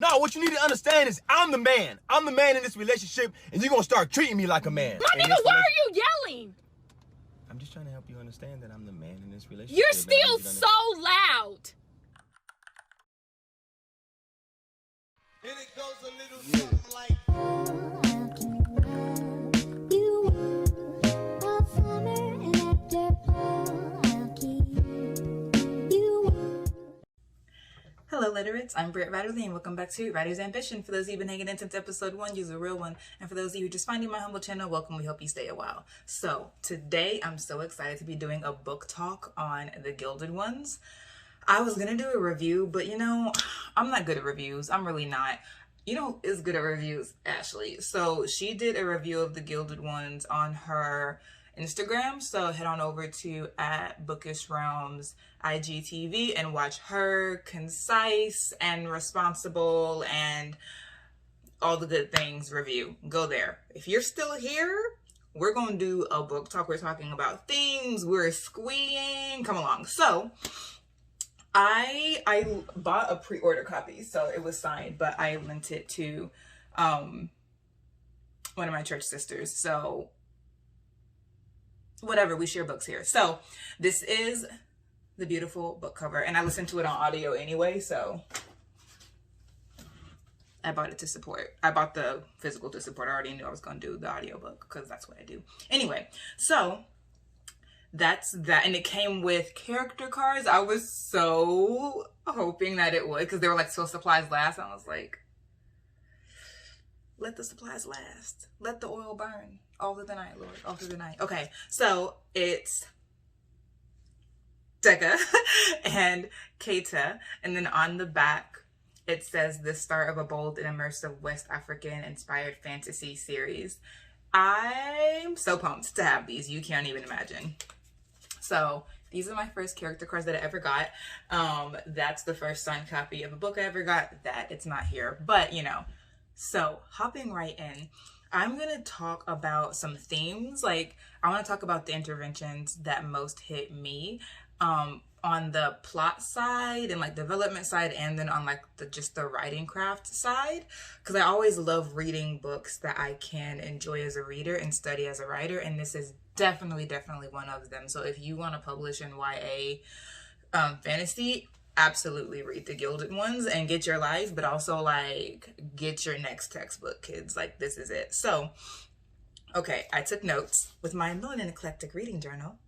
No, what you need to understand is I'm the man. I'm the man in this relationship, and you're gonna start treating me like a man. My nigga, why are you yelling? I'm just trying to help you understand that I'm the man in this relationship. You're still so loud. And it goes a little something like... Hello Literates, I'm Britt Radley and welcome back to Writer's Ambition. For those of you who've been hanging in since episode 1, you're a real one. And for those of you who are just finding my humble channel, welcome. We hope you stay a while. So today I'm so excited to be doing a book talk on The Gilded Ones. I was gonna do a review, but you know, I'm not good at reviews. I'm really not. You know who is good at reviews? Ashley. So she did a review of The Gilded Ones on her Instagram, so head on over to @BookishRealms IGTV and watch her concise and responsible and all the good things review. Go there. If you're still here, we're gonna do a book talk. We're talking about things, we're squeeing, come along. So I bought a pre-order copy, so it was signed, but I lent it to one of my church sisters. So whatever, we share books here. So this is the beautiful book cover, and I listened to it on audio anyway, so I bought it to support. I bought the physical to support. I already knew I was going to do the audiobook because that's what I do. Anyway, so that's that, and it came with character cards. I was so hoping that it would, because they were like, "So supplies last." I was like, let the supplies last. Let the oil burn all through the night, Lord. All through the night. Okay, so it's Decca and Keita. And then on the back, it says the start of a bold and immersive West African inspired fantasy series. I'm so pumped to have these. You can't even imagine. So these are my first character cards that I ever got. That's the first signed copy of a book I ever got. That it's not here, but you know. So hopping right in, I'm going to talk about some themes. Like, I want to talk about the interventions that most hit me on the plot side and like development side, and then on like just the writing craft side, because I always love reading books that I can enjoy as a reader and study as a writer, and this is definitely one of them. So if you want to publish in YA fantasy, absolutely read The Gilded Ones and get your life, but also like get your next textbook, kids. Like, this is it. So, okay, I took notes with my known and eclectic reading journal.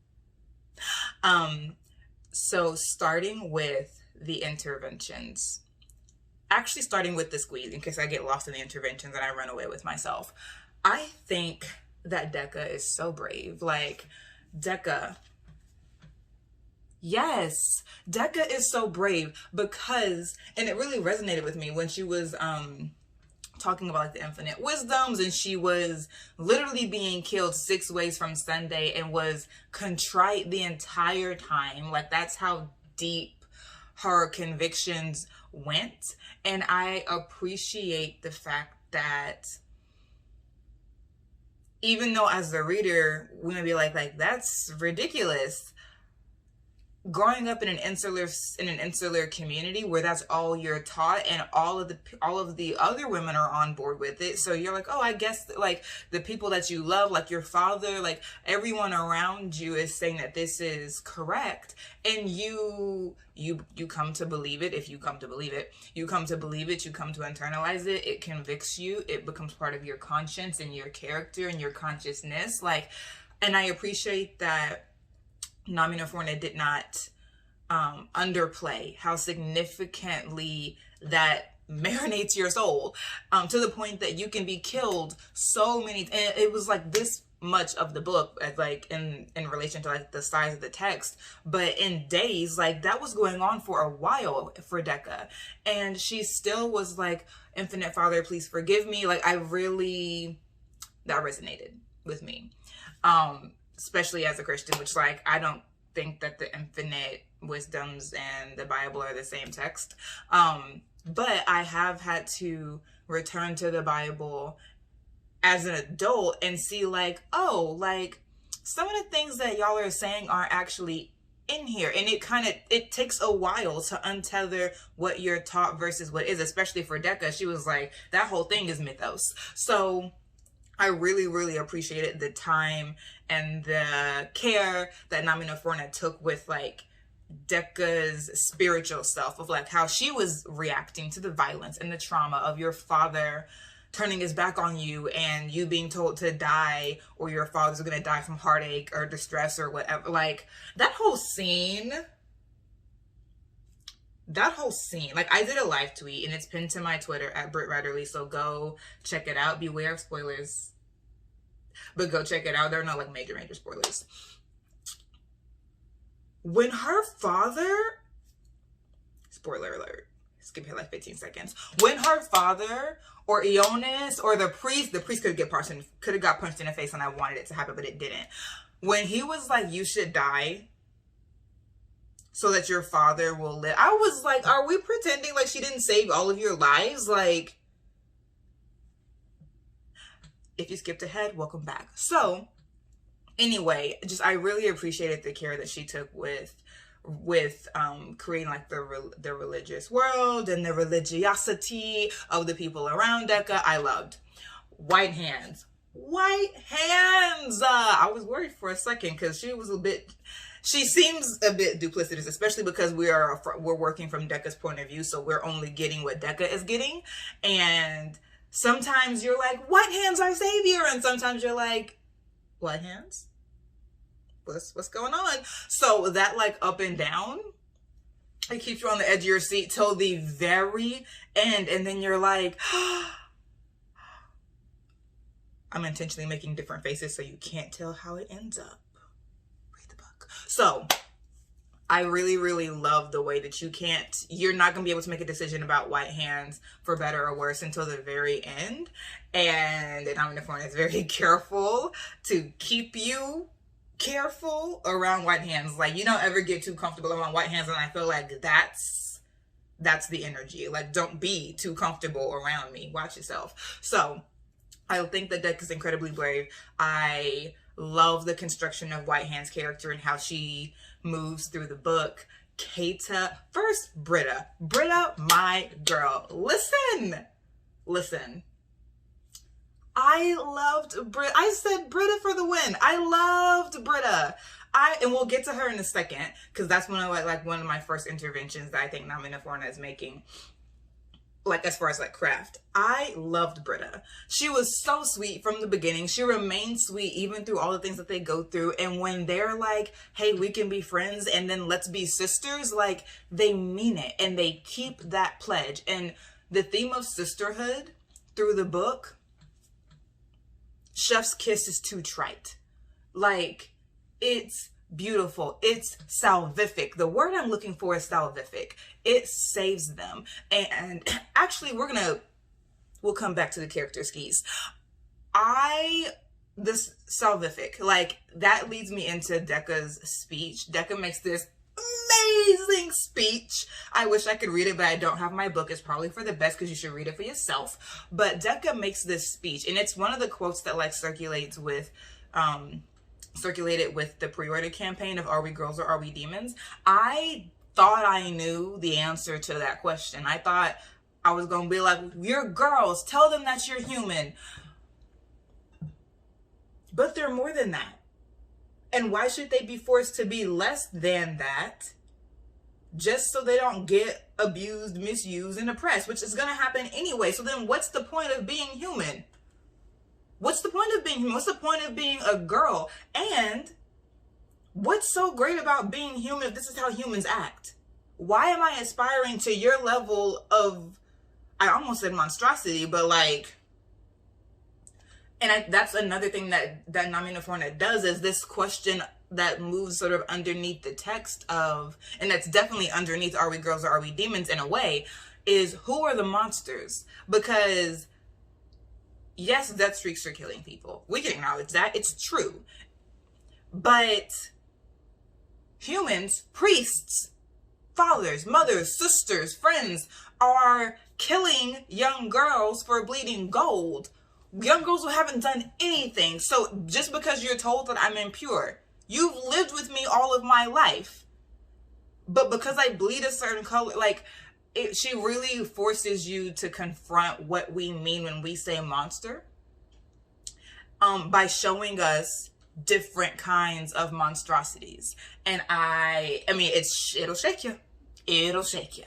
So starting with the interventions, actually starting with the squeeze, in case I get lost in the interventions and I run away with myself. I think that Decca is so brave. Like, Decca, yes, Decca is so brave because, and it really resonated with me when she was talking about like the infinite wisdoms, and she was literally being killed 6 ways from Sunday and was contrite the entire time. Like, that's how deep her convictions went. And I appreciate the fact that even though as the reader we may be like that's ridiculous, growing up in an insular community where that's all you're taught, and all of the other women are on board with it, so you're like, oh, I guess like the people that you love, like your father, like everyone around you is saying that this is correct, and you come to believe it. If you come to believe it, you come to internalize it. It convicts you. It becomes part of your conscience and your character and your consciousness. Like, and I appreciate that Namina Forna did not underplay how significantly that marinates your soul, to the point that you can be killed so many, and it was like this much of the book, like in relation to like the size of the text, but in days, like that was going on for a while for Decca, and she still was like, Infinite Father, please forgive me. Like, that resonated with me. Especially as a Christian, which, like, I don't think that the infinite wisdoms and the Bible are the same text. But I have had to return to the Bible as an adult and see like, oh, like some of the things that y'all are saying are actually in here. And it takes a while to untether what you're taught versus what is, especially for Decca. She was like, that whole thing is mythos. So I really, really appreciated the time and the care that Namina Forna took with like Decca's spiritual self, of like how she was reacting to the violence and the trauma of your father turning his back on you and you being told to die, or your father's gonna die from heartache or distress or whatever. Like that whole scene, like I did a live tweet and it's pinned to my Twitter at Britt Riderly, so go check it out. Beware of spoilers, but go check it out. There are no like major spoilers. When her father, spoiler alert, skip here like 15 seconds. When her father or Ionis or the priest could have got punched in the face, and I wanted it to happen, but it didn't. When he was like, you should die so that your father will live, I was like, are we pretending like she didn't save all of your lives? Like, if you skipped ahead, welcome back. So anyway, I really appreciated the care that she took with creating like the religious world and the religiosity of the people around Decca. I loved White Hands. I was worried for a second because she seems a bit duplicitous, especially because we're working from Decca's point of view, so we're only getting what Decca is getting. And sometimes you're like, White Hands are savior, and sometimes you're like, White Hands? What's going on? So that like up and down, it keeps you on the edge of your seat till the very end, and then you're like, I'm intentionally making different faces so you can't tell how it ends up. Read the book. So I really, really love the way that you're not going to be able to make a decision about White Hands for better or worse until the very end. And Namina Forna is very careful to keep you careful around White Hands. Like, you don't ever get too comfortable around White Hands, and I feel like that's the energy. Like, don't be too comfortable around me. Watch yourself. So I think that Deck is incredibly brave. I love the construction of White Hand's character and how she moves through the book. Keita, first Britta, my girl. Listen. I loved Britta. I said Britta for the win. I loved Britta. And we'll get to her in a second, because that's one of my first interventions that I think Namina Forna is making. Like, as far as like craft, I loved Britta. She was so sweet from the beginning. She remained sweet even through all the things that they go through. And when they're like, hey, we can be friends and then let's be sisters, like, they mean it and they keep that pledge. And the theme of sisterhood through the book, chef's kiss is too trite. Like, it's beautiful. It's salvific. The word I'm looking for is salvific. It saves them. And actually, we'll come back to the character skis. This salvific, like, that leads me into Decca's speech. Decca makes this amazing speech. I wish I could read it, but I don't have my book. It's probably for the best because you should read it for yourself. But Decca makes this speech, and it's one of the quotes that like circulated with the pre-order campaign of Are We Girls or Are We Demons? I thought I knew the answer to that question. I thought I was going to be like, you're girls, tell them that you're human. But they're more than that. And why should they be forced to be less than that just so they don't get abused, misused, and oppressed, which is going to happen anyway? So then what's the point of being human? What's the point of being human? What's the point of being a girl? And what's so great about being human if this is how humans act? Why am I aspiring to your level of, I almost said monstrosity, but like, and that's another thing that Namina Forna does, is this question that moves sort of underneath the text of, and that's definitely underneath Are We Girls or Are We Demons in a way, is who are the monsters? Because yes, death streaks are killing people. We can acknowledge that. It's true. But humans, priests, fathers, mothers, sisters, friends are killing young girls for bleeding gold. Young girls who haven't done anything. So just because you're told that I'm impure, you've lived with me all of my life. but because I bleed a certain color, like, she really forces you to confront what we mean when we say monster, by showing us different kinds of monstrosities. And I mean, it'll shake you. It'll shake you.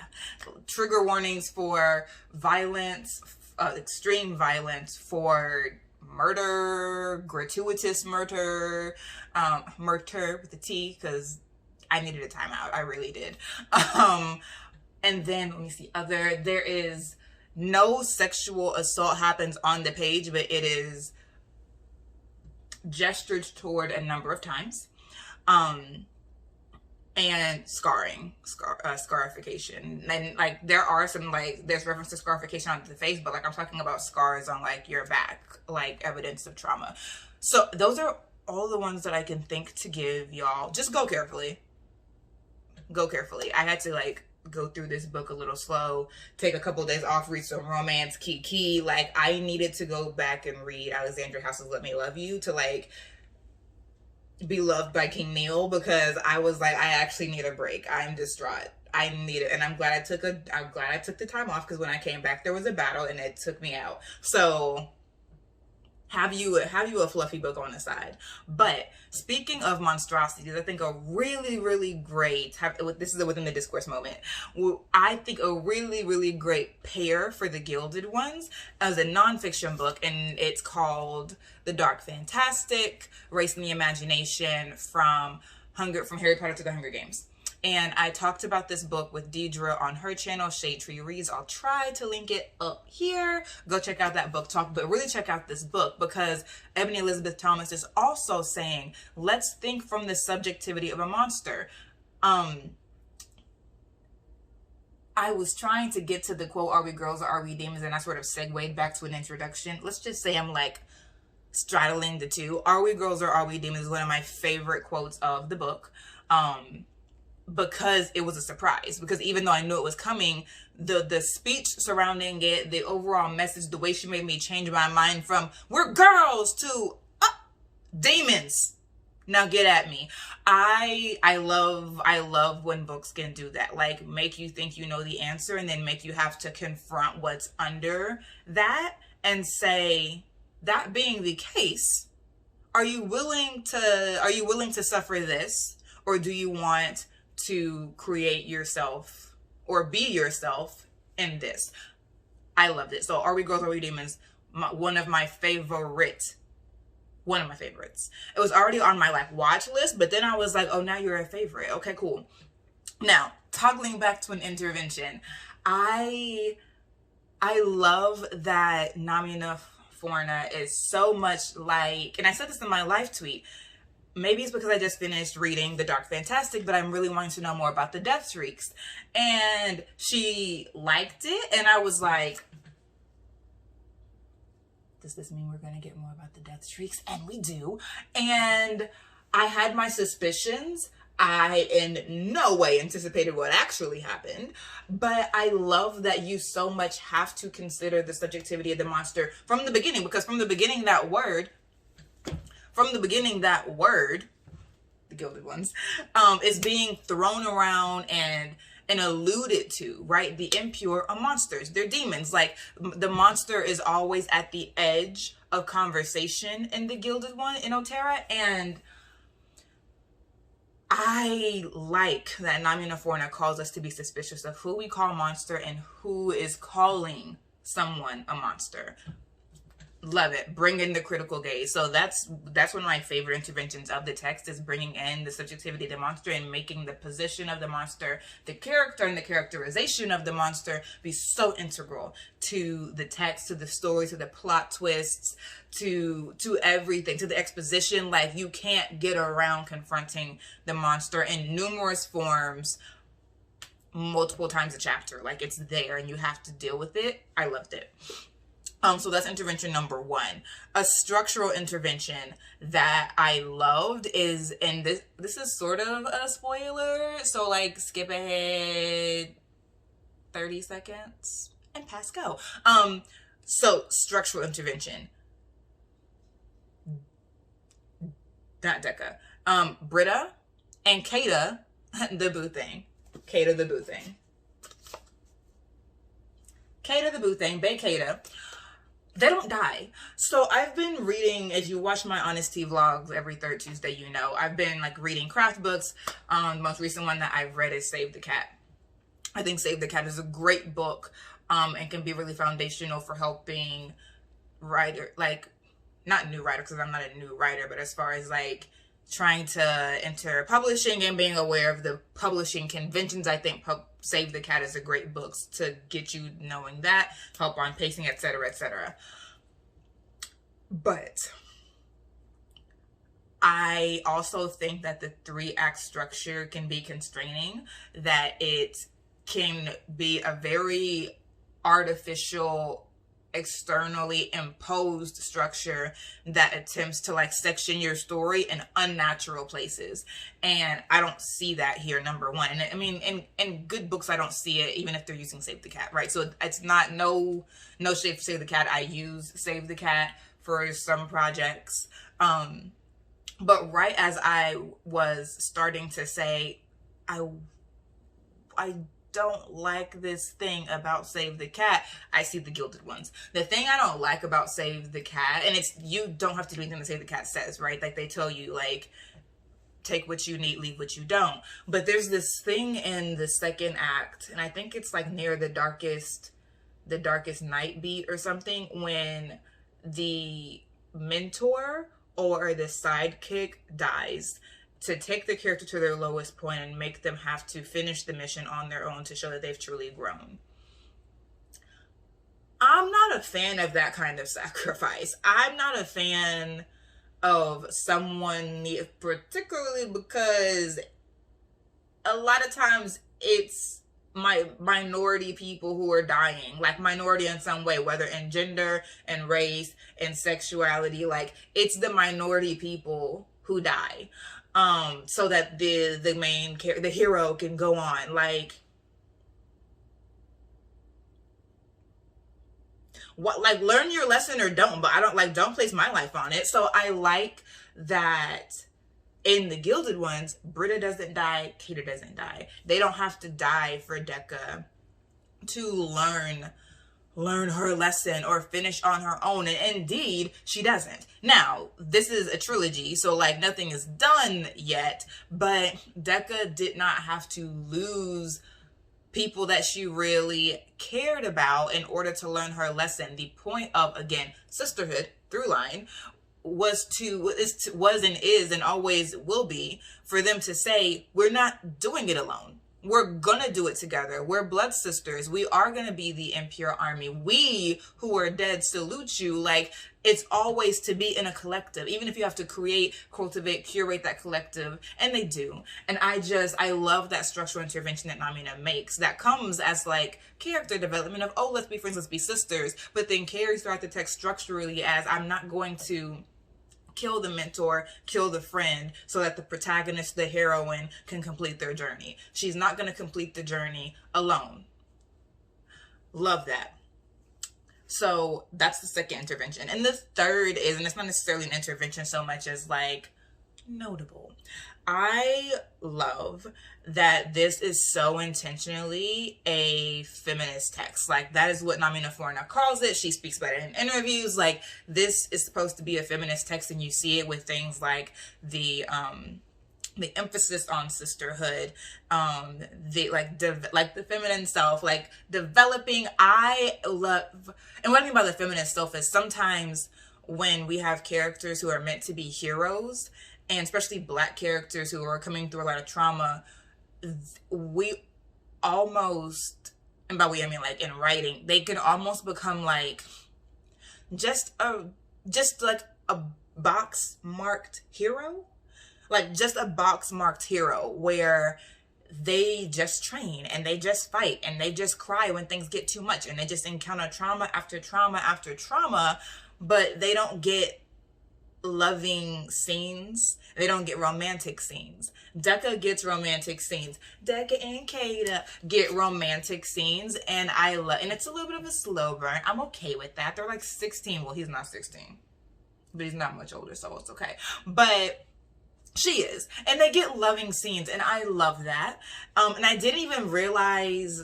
Trigger warnings for violence, extreme violence, for murder, gratuitous murder, murder with a T, because I needed a timeout. I really did. And then, let me see, there is no sexual assault happens on the page, but it is gestured toward a number of times. And scarification. And like, there are some, like, there's reference to scarification on the face, but like, I'm talking about scars on like your back, like evidence of trauma. So those are all the ones that I can think to give y'all. Just go carefully. Go carefully. I had to like go through this book a little slow, take a couple of days off, read some romance, Kiki. Like, I needed to go back and read Alexandra House's Let Me Love You to like be loved by King Neil, because I was like, I actually need a break. I'm distraught. I need it. And I'm glad I took the time off, because when I came back, there was a battle and it took me out. So have you a fluffy book on the side. But speaking of monstrosities, I think a really, really great, this is within the discourse moment, I think a really, really great pair for The Gilded Ones as a nonfiction book, and it's called The Dark Fantastic, Race in the Imagination, from Harry Potter to the Hunger Games. And I talked about this book with Deidre on her channel, Shade Tree Reads. I'll try to link it up here. Go check out that book talk, but really check out this book, because Ebony Elizabeth Thomas is also saying, let's think from the subjectivity of a monster. I was trying to get to the quote, "Are we girls or are we demons?" And I sort of segued back to an introduction. Let's just say I'm like straddling the two. "Are we girls or are we demons?" is one of my favorite quotes of the book. Because it was a surprise, because even though I knew it was coming, the speech surrounding it, the overall message, the way she made me change my mind from "we're girls" to demons, now get at me. I love when books can do that, like make you think you know the answer and then make you have to confront what's under that and say, that being the case, are you willing to suffer this, or do you want to create yourself or be yourself in this? I loved it. So "Are We Girls, Are We Demons?" One of my favorites. It was already on my like watch list, but then I was like, oh, now you're a favorite. Okay, cool. Now, toggling back to an intervention, I love that Namina Forna is so much like, and I said this in my live tweet, maybe it's because I just finished reading The Dark Fantastic, but I'm really wanting to know more about the Death Streaks. And she liked it, and I was like, does this mean we're going to get more about the Death Streaks? And we do. And I had my suspicions. I in no way anticipated what actually happened, but I love that you so much have to consider the subjectivity of the monster from the beginning, because from the beginning that word, the Gilded Ones, is being thrown around and alluded to, right? The impure are monsters. They're demons. Like, the monster is always at the edge of conversation in the Gilded One in Otera, and I like that Namina Forna calls us to be suspicious of who we call monster and who is calling someone a monster. Love it. Bring in the critical gaze. So that's one of my favorite interventions of the text, is bringing in the subjectivity of the monster and making the position of the monster, the character and the characterization of the monster be so integral to the text, to the story, to the plot twists, to everything, to the exposition. Like, you can't get around confronting the monster in numerous forms multiple times a chapter. Like, it's there and you have to deal with it. I loved it. So that's intervention number one. A structural intervention that I loved is, and this is sort of a spoiler, so like skip ahead 30 seconds and pass go. So structural intervention. Not Decca. Britta and Kata, the boo thing. Kata the Boo Thing. Kata the Boo Thing, Bay Kata. They don't die. So I've been reading, as you watch my honesty vlogs every third Tuesday, you know, I've been like reading craft books. The most recent one that I've read is Save the Cat. I think Save the Cat is a great book, and can be really foundational for helping like, not new writer, because I'm not a new writer, but as far as like trying to enter publishing and being aware of the publishing conventions, I think Save the Cat is a great book to get you knowing that, help on pacing, etc., etc. But I also think that the 3-act structure can be constraining, that it can be a very artificial, externally imposed structure that attempts to like section your story in unnatural places, and I don't see that here, number one. And I mean, in good books I don't see it, even if they're using Save the Cat, right? So it's not no shade for Save the Cat. I use Save the Cat for some projects, but right as I was starting to say I don't like this thing about Save the Cat, I see The Gilded Ones. The thing I don't like about Save the Cat, and it's, you don't have to do anything that Save the Cat says, right? Like they tell you, like, take what you need, leave what you don't. But there's this thing in the second act, and I think it's like near the darkest night beat or something, when the mentor or the sidekick dies, to take the character to their lowest point and make them have to finish the mission on their own to show that they've truly grown. I'm not a fan of that kind of sacrifice. I'm not a fan of someone, particularly because a lot of times it's minority people who are dying, like minority in some way, whether in gender and race and sexuality, like it's the minority people who die. So that the main character, the hero, can go on. Like, what, like, learn your lesson or don't, but I don't place my life on it. So I like that in The Gilded Ones, Britta doesn't die, Kata doesn't die. They don't have to die for Decca to learn her lesson or finish on her own, and indeed she doesn't. Now this is a trilogy, so like nothing is done yet, but Decca did not have to lose people that she really cared about in order to learn her lesson. The point of, again, sisterhood through line was and is and always will be for them to say, we're not doing it alone. We're gonna do it together. We're blood sisters. We are gonna be the impure army. We who are dead salute you. Like, it's always to be in a collective, even if you have to create, cultivate, curate that collective, and they do. And I love that structural intervention that Namina makes, that comes as like character development of, oh, let's be friends, let's be sisters, but then carries throughout the text structurally as, I'm not going to kill the mentor, kill the friend, so that the protagonist, the heroine, can complete their journey. She's not going to complete the journey alone. Love that. So that's the second intervention. And the third is, and it's not necessarily an intervention so much as like notable. I love that this is so intentionally a feminist text. Like, that is what Namina Forna calls it. She speaks about it in interviews. Like, this is supposed to be a feminist text, and you see it with things like the emphasis on sisterhood, the feminine self, like developing. I love, and what I mean by the feminine self is sometimes when we have characters who are meant to be heroes, and especially Black characters who are coming through a lot of trauma, we almost, and by we I mean like in writing, they can almost become like just like a box marked hero, like just a box marked hero where they just train and they just fight and they just cry when things get too much and they just encounter trauma after trauma after trauma, but they don't get loving scenes. They don't get romantic scenes. Decca gets romantic scenes. Decca and Kata get romantic scenes, and and it's a little bit of a slow burn. I'm okay with that. They're like 16. Well, he's not 16, but he's not much older, so it's okay. But She is. And they get loving scenes, and I love that. And I didn't even realize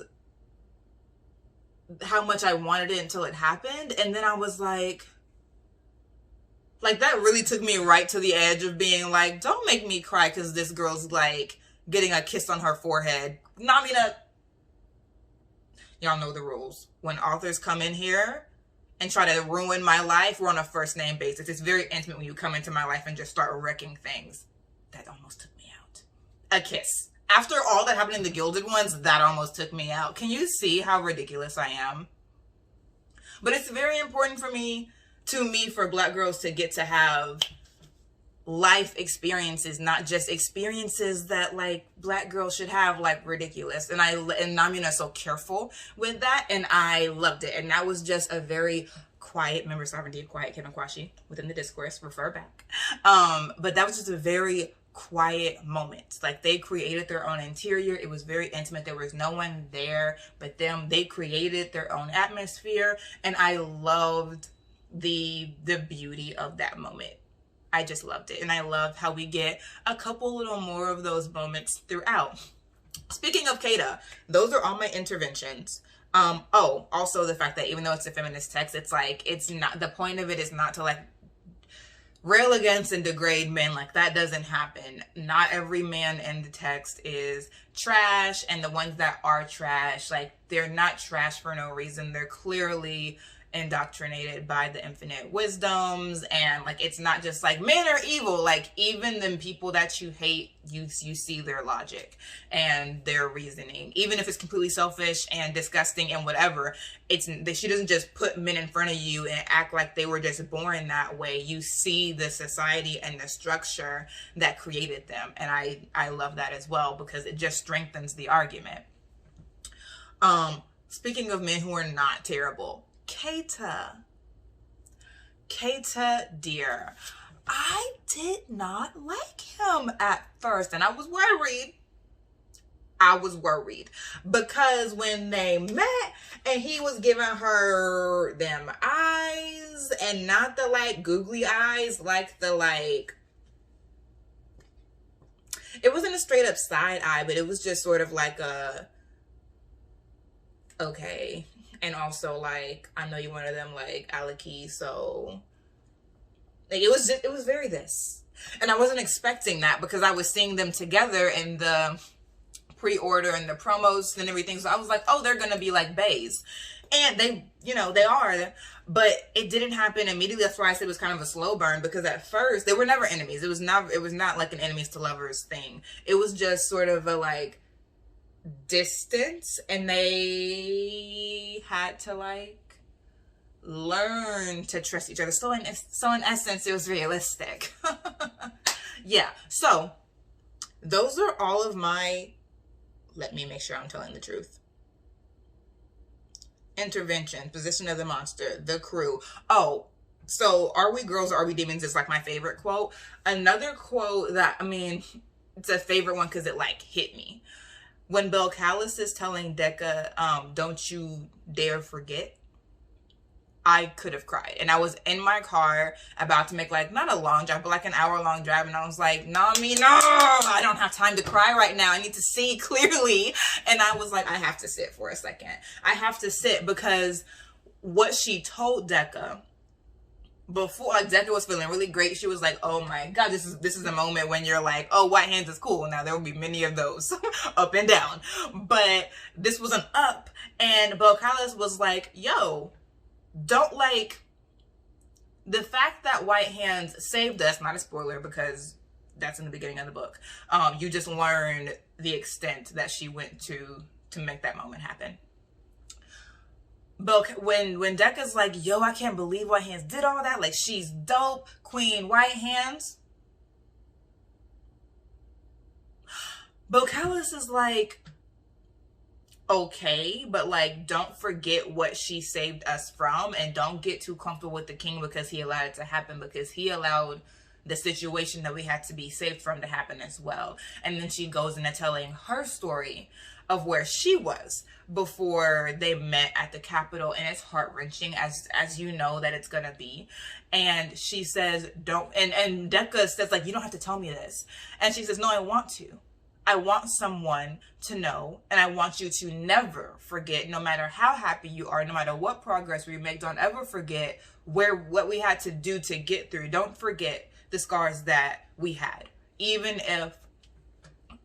how much I wanted it until it happened. And then I was like that really took me right to the edge of being like, don't make me cry because this girl's like getting a kiss on her forehead. Namina, y'all know the rules. When authors come in here and try to ruin my life, we're on a first name basis. It's very intimate when you come into my life and just start wrecking things. That almost took me out. A kiss. After all that happened in The Gilded Ones, that almost took me out. Can you see how ridiculous I am? But it's very important for me, for Black girls to get to have life experiences, not just experiences that like Black girls should have, like ridiculous. And Namina so careful with that, and I loved it. And that was just a very quiet, remember Sovereignty of Quiet, Kevin Kwashi, within the discourse, refer back. But that was just a very quiet moment. Like they created their own interior. It was very intimate. There was no one there but them. They created their own atmosphere, and I loved the beauty of that moment. I just loved it. And I love how we get a couple little more of those moments throughout. Speaking of Kata, those are all my interventions. Also the fact that even though it's a feminist text, it's like, it's not, the point of it is not to like rail against and degrade men. Like that doesn't happen. Not every man in the text is trash, and the ones that are trash, like they're not trash for no reason. They're clearly indoctrinated by the infinite wisdoms, and like it's not just like men are evil. Like even the people that you hate, you see their logic and their reasoning, even if it's completely selfish and disgusting and whatever. She doesn't just put men in front of you and act like they were just born that way. You see the society and the structure that created them, and I love that as well, because it just strengthens the argument. Speaking of men who are not terrible, Kata, dear, I did not like him at first, and I was worried. Because when they met and he was giving her them eyes, and not the like googly eyes, like the like, it wasn't a straight up side eye, but it was just sort of like a, okay. And also like, I know you one of them like Alaki, so like it was very this. And I wasn't expecting that, because I was seeing them together in the pre-order and the promos and everything. So I was like, oh, they're gonna be like baes. And they, they are, but it didn't happen immediately. That's why I said it was kind of a slow burn, because at first they were never enemies. It was not like an enemies to lovers thing. It was just sort of a like distance, and they had to like learn to trust each other. So in essence, it was realistic. Yeah, so those are all of my, let me make sure I'm telling the truth, intervention, position of the monster, the crew. Oh, so Are We Girls or Are We Demons is like my favorite quote. Another quote that, I mean, it's a favorite one because it like hit me. When Belcalis is telling Decca, don't you dare forget, I could have cried. And I was in my car about to make like, not a long drive, but like an hour-long drive. And I was like, no, I don't have time to cry right now. I need to see clearly. And I was like, I have to sit for a second. I have to sit, because what she told Decca before, like Decca was feeling really great. She was like, oh my God, this is a moment when you're like, oh, White Hands is cool. Now there will be many of those up and down. But this was an up. And Belcalis was like, yo, don't like the fact that White Hands saved us, not a spoiler because that's in the beginning of the book. You just learned the extent that she went to make that moment happen. But when Decca's like, yo, I can't believe White Hands did all that. Like, she's dope. Queen White Hands. Belcalis is like, okay, but like, don't forget what she saved us from, and don't get too comfortable with the king because he allowed it to happen, because he allowed the situation that we had to be saved from to happen as well. And then she goes into telling her story of where she was before they met at the Capitol, and it's heart-wrenching, as you know that it's gonna be. And she says, don't, and Decca says, like, you don't have to tell me this. And she says, no, I want to. I want someone to know, and I want you to never forget, no matter how happy you are, no matter what progress we make, don't ever forget what we had to do to get through. Don't forget the scars that we had. Even if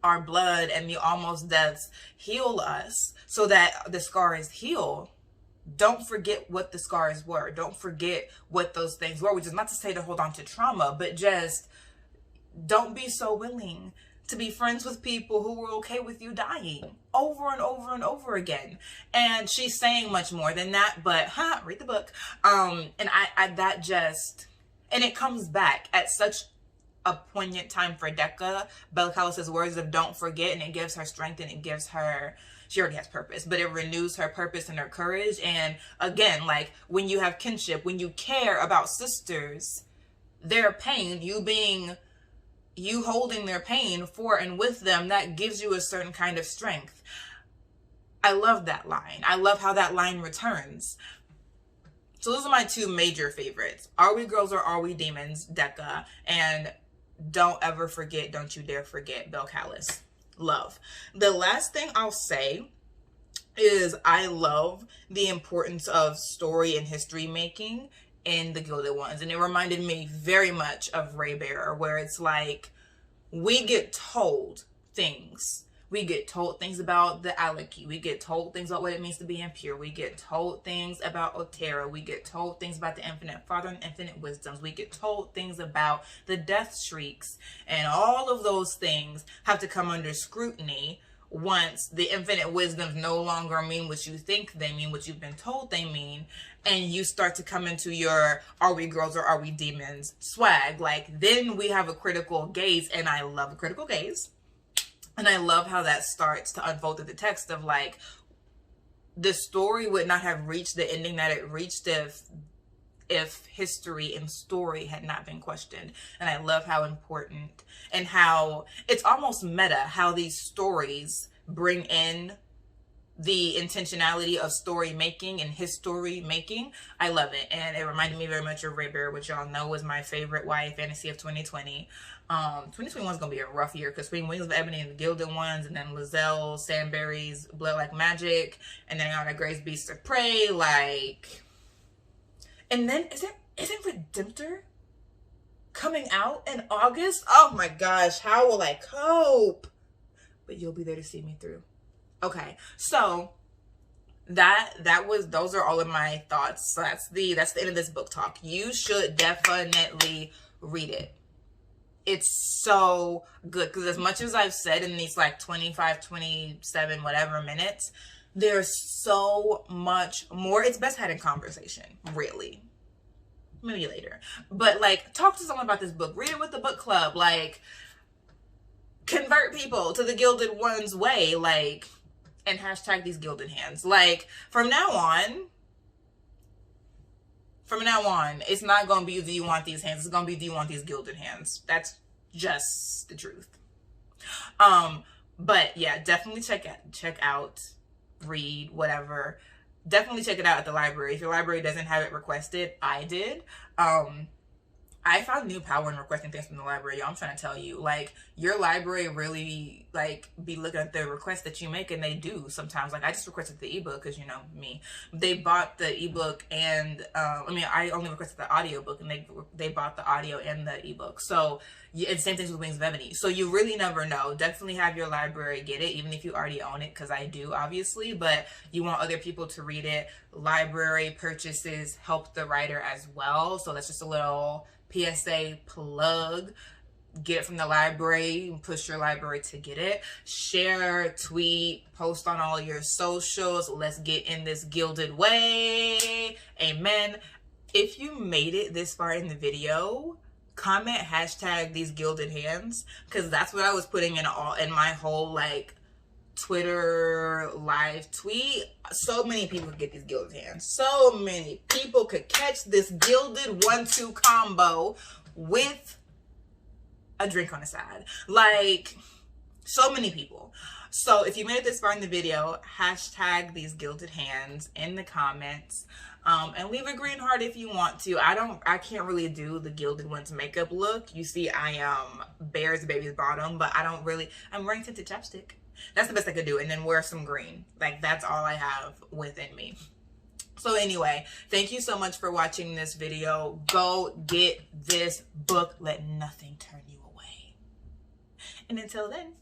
our blood and the almost deaths heal us so that the scars heal, don't forget what the scars were. Don't forget what those things were, which is not to say to hold on to trauma, but just don't be so willing to be friends with people who were okay with you dying over and over and over again. And she's saying much more than that, but read the book. And and it comes back at such a poignant time for Decca. Bella Callis's words of don't forget, and it gives her strength, and it gives her, she already has purpose, but it renews her purpose and her courage. And again, like, when you have kinship, when you care about sisters, their pain, you holding their pain for and with them, that gives you a certain kind of strength. I love that line. I love how that line returns. So those are my two major favorites. Are We Girls or Are We Demons, Decca, and Don't Ever Forget, Don't You Dare Forget, Belle Callis. Love. The last thing I'll say is I love the importance of story and history making in The Gilded Ones. And it reminded me very much of Ray Bearer, where it's like, we get told things. We get told things about the Aleki. We get told things about what it means to be impure. We get told things about Otera. We get told things about the Infinite Father and Infinite Wisdoms. We get told things about the Death Shrieks. And all of those things have to come under scrutiny once the Infinite Wisdoms no longer mean what you think they mean, what you've been told they mean, and you start to come into your Are We Girls or Are We Demons swag. Like, then we have a critical gaze, and I love a critical gaze. And I love how that starts to unfold through the text of, like, the story would not have reached the ending that it reached if history and story had not been questioned. And I love how important and how it's almost meta how these stories bring in the intentionality of story making and history making. I love it. And it reminded me very much of Ray Bear, which y'all know was my favorite YA fantasy of 2020. 2021 is gonna be a rough year because between Wings of Ebony and The Gilded Ones, and then Lizelle Stanberry's Blood Like Magic, and then Anna Gray's Beasts of Prey, like, and then isn't Redemptor coming out in August? Oh my gosh, how will I cope? But you'll be there to see me through. Okay, so those are all of my thoughts. So that's the end of this book talk. You should definitely read it. It's so good, because as much as I've said in these like 25, 27, whatever minutes, there's so much more. It's best had in conversation, really. Maybe later. But like, talk to someone about this book. Read it with the book club. Like, convert people to the Gilded Ones way. Like, and hashtag these gilded hands. Like, from now on, it's not going to be, do you want these hands? It's going to be, do you want these gilded hands? That's just the truth. But yeah, definitely check out, read, whatever. Definitely check it out at the library. If your library doesn't have it requested, I did. I found new power in requesting things from the library. Y'all, I'm trying to tell you, like, your library really, like, be looking at the requests that you make, and they do sometimes. Like, I just requested the ebook because, you know, me. They bought the ebook and, I only requested the audiobook, and they bought the audio and the ebook. So, and same things with Wings of Ebony. So you really never know. Definitely have your library get it, even if you already own it, because I do, obviously, but you want other people to read it. Library purchases help the writer as well. So that's just a little PSA plug. Get it from the library, push your library to get it. Share, tweet, post on all your socials. Let's get in this gilded way. Amen. If you made it this far in the video, comment hashtag these gilded hands, because that's what I was putting in my whole like Twitter live tweet. So many people could get these gilded hands. So many people could catch this gilded 1-2 combo with a drink on the side. Like, so many people. So if you made it this far in the video, hashtag these gilded hands in the comments. And leave a green heart if you want to. I can't really do the Gilded Ones makeup look. You see, I am Bear's Baby's bottom, but I'm wearing tinted chapstick. That's the best I could do. And then wear some green. Like, that's all I have within me. So anyway, thank you so much for watching this video. Go get this book. Let nothing turn you away. And until then,